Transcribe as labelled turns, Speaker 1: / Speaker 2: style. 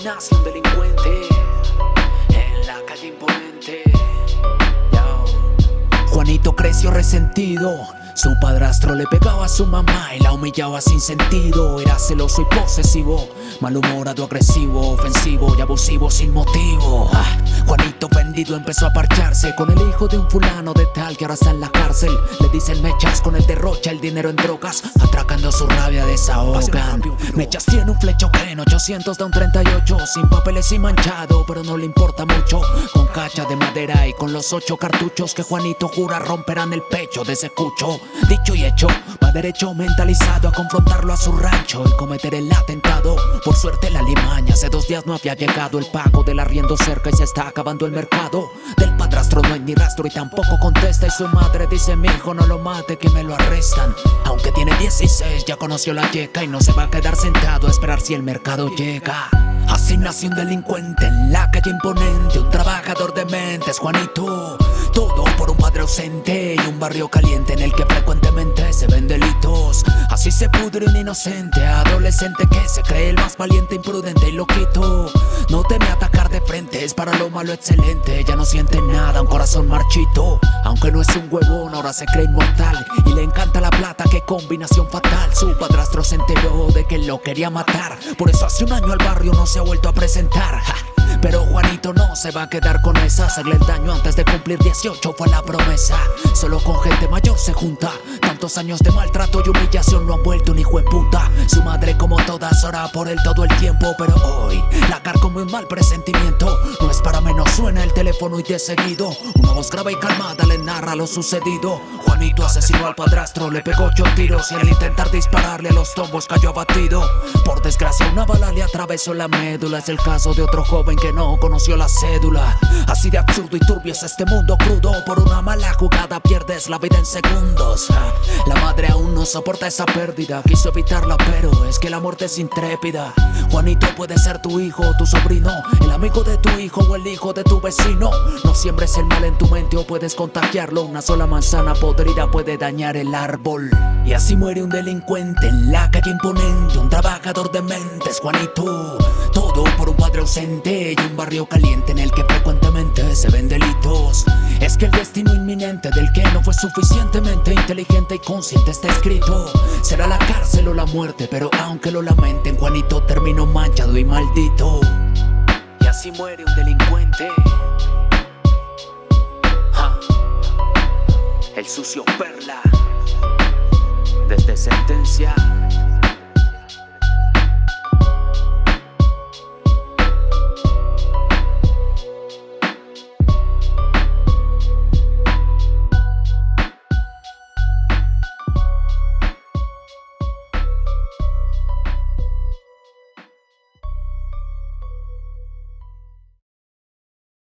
Speaker 1: nace un delincuente en la calle imponente. Yo.
Speaker 2: Juanito creció resentido. Su padrastro le pegaba a su mamá y la humillaba sin sentido. Era celoso y posesivo, malhumorado, agresivo, ofensivo y abusivo sin motivo. Juanito vendido empezó a parcharse con el hijo de un fulano de tal que ahora está en la cárcel. Le dicen Mechas, con él derrocha el dinero en drogas, atracando su rabia desahogan. Mechas tiene un flecho en 800 da un 38, sin papeles y manchado, pero no le importa mucho. Con cacha de madera y con los 8 cartuchos que Juanito jura romperán el pecho de ese cucho. Dicho y hecho, va derecho mentalizado a confrontarlo a su rancho y cometer el atentado. Por suerte la limaña, hace 2 días no había llegado el pago del arriendo cerca y se está acabando el mercado. Del padrastro no hay ni rastro y tampoco contesta, y su madre dice: mi hijo no lo mate, que me lo arrestan. Aunque tiene 16 ya conoció la yeca y no se va a quedar sentado a esperar si el mercado llega. Así nació un delincuente en la calle imponente, un trabajador de mentes, Juanito. Todo por un padre ausente y un barrio caliente en el que frecuentemente se ven delitos. Así se pudre un inocente adolescente que se cree el más valiente, imprudente y loquito. No teme atacar de frente, es para lo malo excelente. Ya no siente nada, un corazón marchito. Aunque no es un huevón, ahora se cree inmortal y le encanta la plata, qué combinación fatal. Su padrastro se enteró de que lo quería matar, por eso hace un año al barrio no se ha vuelto a presentar. Pero Juanito no se va a quedar con esa. Hacerle el daño antes de cumplir 18 fue la promesa. Solo con gente mayor se junta. Tantos años de maltrato y humillación lo han vuelto un hijo de puta. Su madre, como todas, ora por él todo el tiempo, pero hoy la carcome un mal presentimiento. No es para menos, suena el teléfono y de seguido una voz grave y calmada le narra lo sucedido. Juanito asesinó al padrastro, le pegó 8 tiros y al intentar dispararle a los tombos cayó abatido. Por desgracia una bala le atravesó la médula. Es el caso de otro joven que no conoció la cédula. Así de absurdo y turbio es este mundo crudo. Por una mala jugada pierdes la vida en segundos. La madre aún no soporta esa pérdida, quiso evitarla pero es que la muerte es intrépida. Juanito puede ser tu hijo, tu sobrino, el amigo de tu hijo o el hijo de tu vecino. No siembres el mal en tu mente o puedes contagiarlo. Una sola manzana podrida puede dañar el árbol. Y así muere un delincuente en la calle imponente, un trabajador de mentes, Juanito. Todo por un padre ausente y un barrio caliente en el que frecuentemente se ven delitos. Es que el destino inminente del que no fue suficientemente inteligente y consciente está escrito. Será la cárcel o la muerte, pero aunque lo lamenten, Juanito terminó manchado y maldito.
Speaker 1: Y así muere un delincuente. El sucio Perla, desde Sentencia.